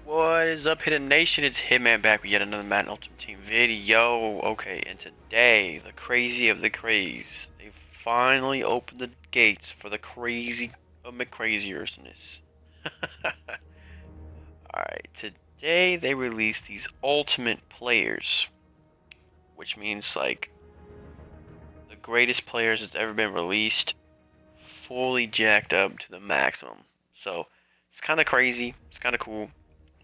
What is up, Hidden Nation? It's Hitman back with yet another Madden Ultimate Team video. Okay, and today, the crazy of the craze. They finally opened the gates for the crazy of McCraziersness. Alright, today they released these ultimate players, which means like the greatest players that's ever been released, fully jacked up to the maximum. So, it's kind of crazy, it's kind of cool.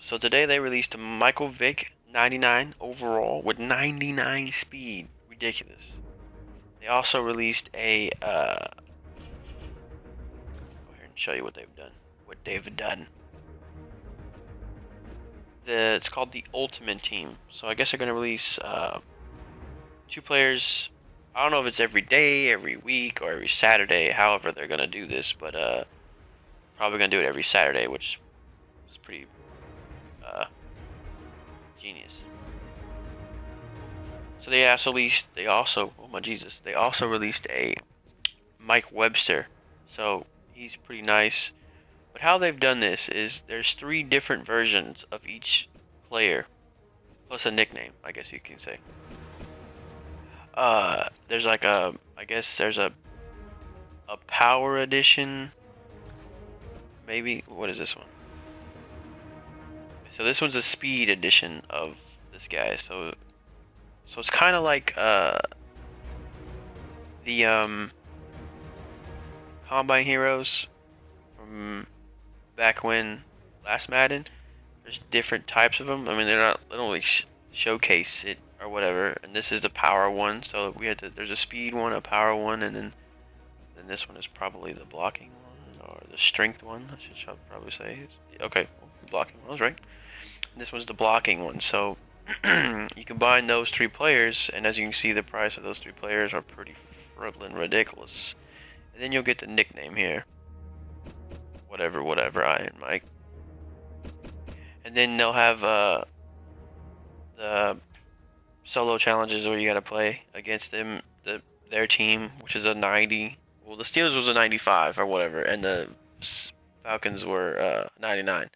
So today they released a Michael Vick 99 overall with 99 speed. Ridiculous. They also released a go ahead and show you what they've done. It's called the Ultimate Team. So I guess they're gonna release two players. I don't know if it's every day, every week, or every Saturday. However, they're gonna do this, but probably gonna do it every Saturday, which is pretty genius. So they also oh my Jesus, they also released a Mike Webster. So he's pretty nice. But how they've done this is there's 3 different versions of each player plus a nickname, I guess you can say. There's like I guess there's a power edition. Maybe what is this one? So this one's a speed edition of this guy. So it's kind of like the Combine Heroes from back when last Madden. There's different types of them. I mean, they don't really showcase it or whatever. And this is the power one. So there's a speed one, a power one, and then this one is probably the blocking one or the strength one. I should probably say. Okay, blocking one. I was right. This was the blocking one. So you combine those 3 players, and as you can see, the price of those 3 players are pretty friggin' ridiculous. And then you'll get the nickname here. Whatever, Iron Mike. And then they'll have the solo challenges where you gotta play against their team, which is a 90. Well, the Steelers was a 95 or whatever, and the Falcons were 99.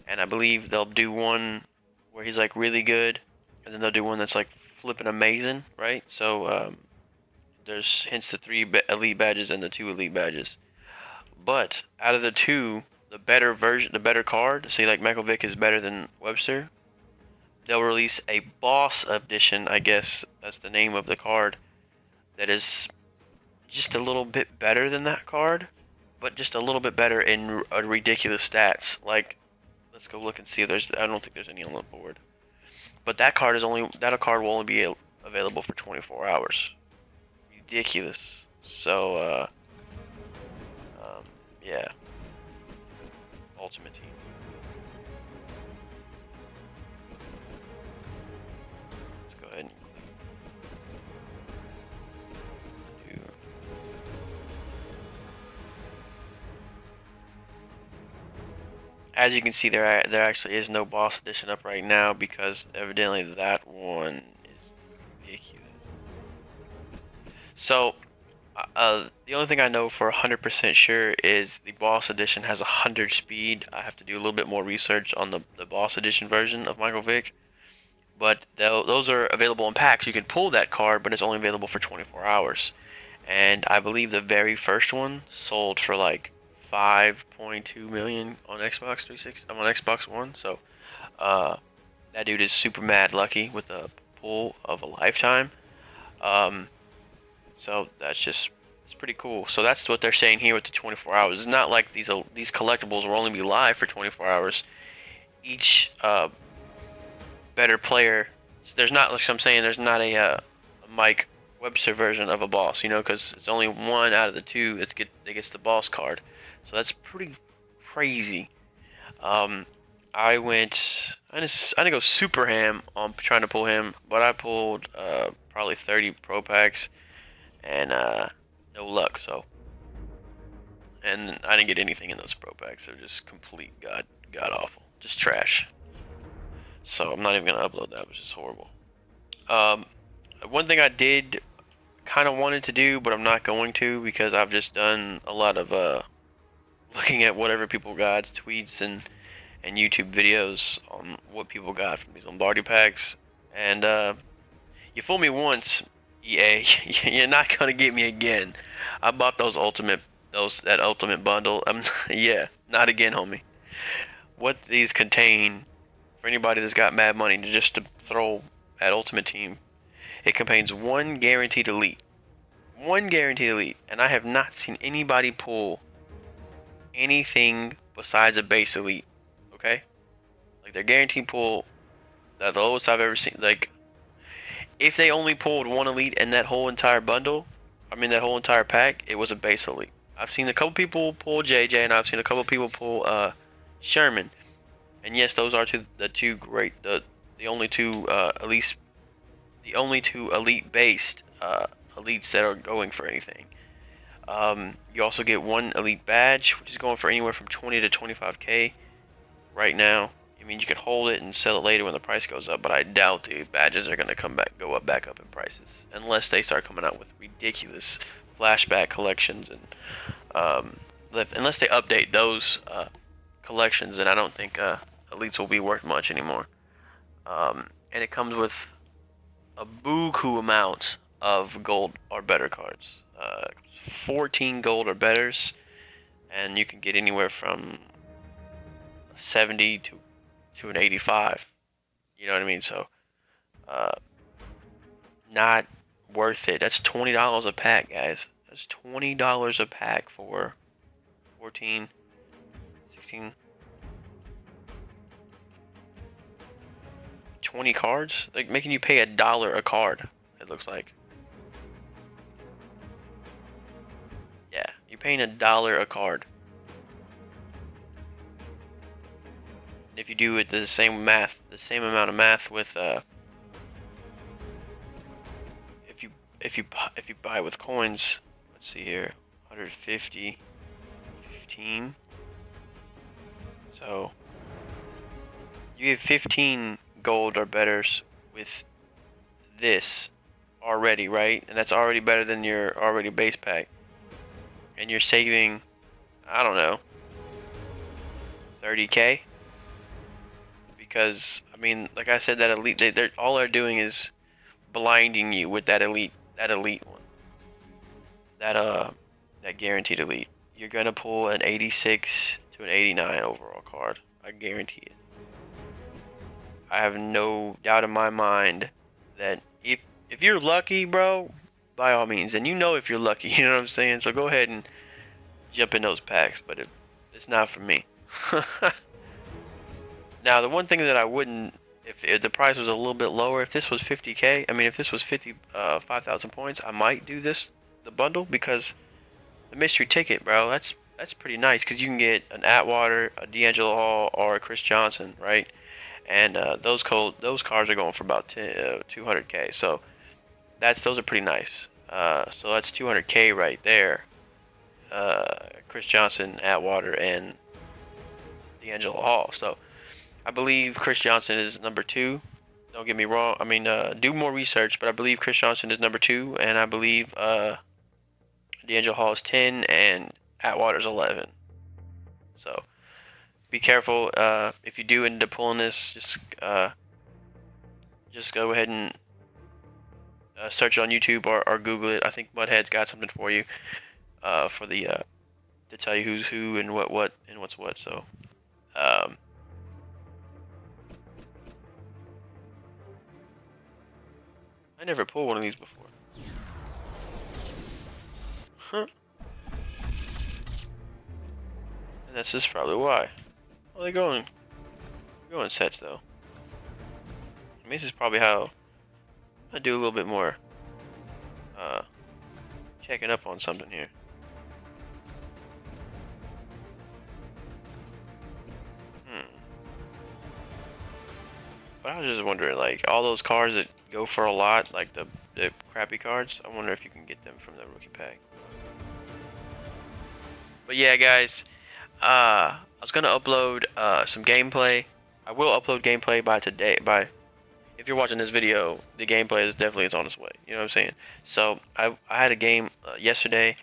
And I believe they'll do one where he's like really good, and then they'll do one that's like flipping amazing, right? So there's hence the 3 elite badges and the 2 elite badges. But out of the 2, the better card, see, like Michael Vick is better than Webster. They'll release a boss edition, I guess that's the name of the card, that is just a little bit better than that card, but just a little bit better in ridiculous stats. Like, let's go look and see if I don't think there's any on the board. But that card will only be available for 24 hours. Ridiculous. So yeah. Ultimate Team. Let's go ahead and click. As you can see, there actually is no boss edition up right now because evidently that one is ridiculous. So the only thing I know for 100% sure is the boss edition has 100 speed. I have to do a little bit more research on the boss edition version of Michael Vick. But those are available in packs. You can pull that card, but it's only available for 24 hours. And I believe the very first one sold for like 5.2 million on Xbox 360. I'm on Xbox One. So that dude is super mad lucky with a pull of a lifetime. So it's pretty cool. So that's what they're saying here with the 24 hours. It's not like these collectibles will only be live for 24 hours. Each better player, there's not, like I'm saying, there's not a Mike Webster version of a boss, because it's only one out of the 2 that gets the boss card. So that's pretty crazy. I didn't go super ham on trying to pull him, but I pulled probably 30 pro packs. And no luck. So, and I didn't get anything in those pro packs. They're just complete god awful, just trash. So I'm not even gonna upload that, which is horrible. One thing I did kind of wanted to do, but I'm not going to because I've just done a lot of looking at whatever people got tweets and and YouTube videos on what people got from these Lombardi packs. And you fooled me once, EA. You're not gonna get me again. I bought that ultimate bundle. Yeah, not again, homie. What these contain, for anybody that's got mad money just to throw at Ultimate Team, it contains one guaranteed elite. One guaranteed elite. And I have not seen anybody pull anything besides a base elite. Okay? Like, their guaranteed pull, the lowest I've ever seen. Like, if they only pulled one elite in that whole entire bundle, that whole entire pack, it was a base elite. I've seen a couple people pull JJ, and I've seen a couple people pull Sherman. And yes, those are the only two elite based elites that are going for anything. You also get one elite badge, which is going for anywhere from 20 to 25k right now. You can hold it and sell it later when the price goes up, but I doubt the badges are going to go back up in prices unless they start coming out with ridiculous flashback collections, and unless they update those collections, and I don't think elites will be worth much anymore. And it comes with a buku amount of gold or better cards. 14 gold or betters, and you can get anywhere from 70 to an 85. You know what I mean? So, not worth it. That's $20 a pack, guys. That's $20 a pack for 14, 16, 20 cards, like making you pay $1 a card. It looks like. Yeah, you're paying $1 a card. And if you do it the same amount of math with if you buy with coins, let's see here, 150, 15. So you get 15 gold or betters with this already, right? And that's already better than your already base pack. And you're saving, I don't know, 30k. Because like I said, that elite, they're all they're doing is blinding you with that elite one. That guaranteed elite. You're gonna pull an 86 to an 89 overall card. I guarantee it. I have no doubt in my mind that if you're lucky, bro, by all means, and if you're lucky, you know what I'm saying? So go ahead and jump in those packs, but it's not for me. Now, the one thing that I wouldn't, if the price was a little bit lower, if this was 50k, if this was 5,000 points, I might do the bundle, because the mystery ticket, bro, that's pretty nice, because you can get an Atwater, a D'Angelo Hall, or a Chris Johnson, right? And those cards are going for about 200k. So those are pretty nice. So that's 200k right there. Chris Johnson, Atwater, and D'Angelo Hall. So I believe Chris Johnson is number 2. Don't get me wrong. Do more research, but I believe Chris Johnson is number 2, and I believe D'Angelo Hall is 10, and Atwater's 11. So be careful. If you do end up pulling this, just go ahead and search on YouTube or Google it. I think Mudhead's got something for you to tell you who's who and what and what's what. So I never pulled one of these before. Huh. And that's just probably why. Well, they're going sets though. This is probably how I do a little bit more checking up on something here. But I was just wondering, like, all those cards that go for a lot, like the crappy cards, I wonder if you can get them from the rookie pack. But yeah, guys, I was gonna upload some gameplay. I will upload gameplay if you're watching this video, the gameplay is on its way. You know what I'm saying? So I had a game yesterday,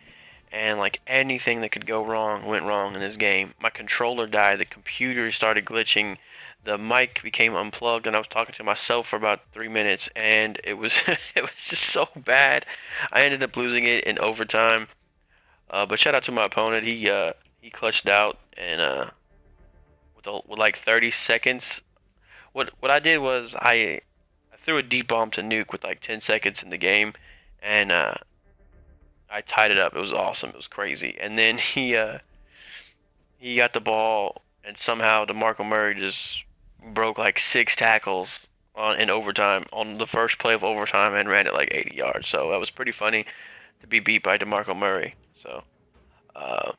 and like anything that could go wrong went wrong in this game. My controller died, the computer started glitching, the mic became unplugged, and I was talking to myself for about 3 minutes, and it was it was just so bad. I ended up losing it in overtime. But shout out to my opponent. He clutched out, and with like 30 seconds. What I did was I threw a deep bomb to nuke with like 10 seconds in the game, and I tied it up. It was awesome. It was crazy. And then he got the ball, and somehow DeMarco Murray just broke like 6 tackles in overtime on the first play of overtime and ran it like 80 yards. So that was pretty funny to be beat by DeMarco Murray. So, uh,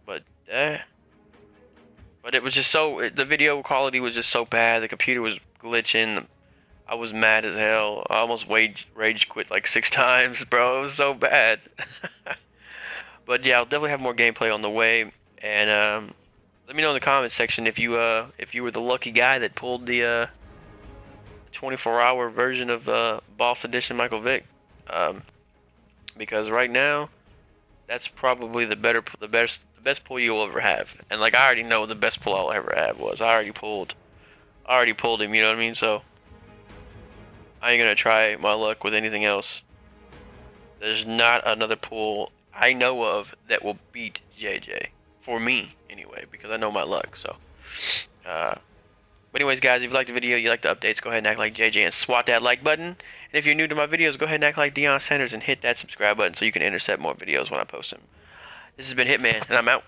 but but it was just the video quality was just so bad. The computer was glitching. I was mad as hell. I almost rage quit like 6 times, bro. It was so bad. But yeah, I'll definitely have more gameplay on the way. And let me know in the comments section if you were the lucky guy that pulled the 24-hour version of Boss Edition Michael Vick. Because right now, that's probably the best pull you'll ever have. And like I already know the best pull I'll ever have was I already pulled him. You know what I mean? So I ain't gonna try my luck with anything else. There's not another pull I know of that will beat JJ. For me, anyway, because I know my luck, so. But anyways, guys, if you liked the video, you like the updates, go ahead and act like JJ and swat that like button. And if you're new to my videos, go ahead and act like Deion Sanders and hit that subscribe button so you can intercept more videos when I post them. This has been Hitman, and I'm out.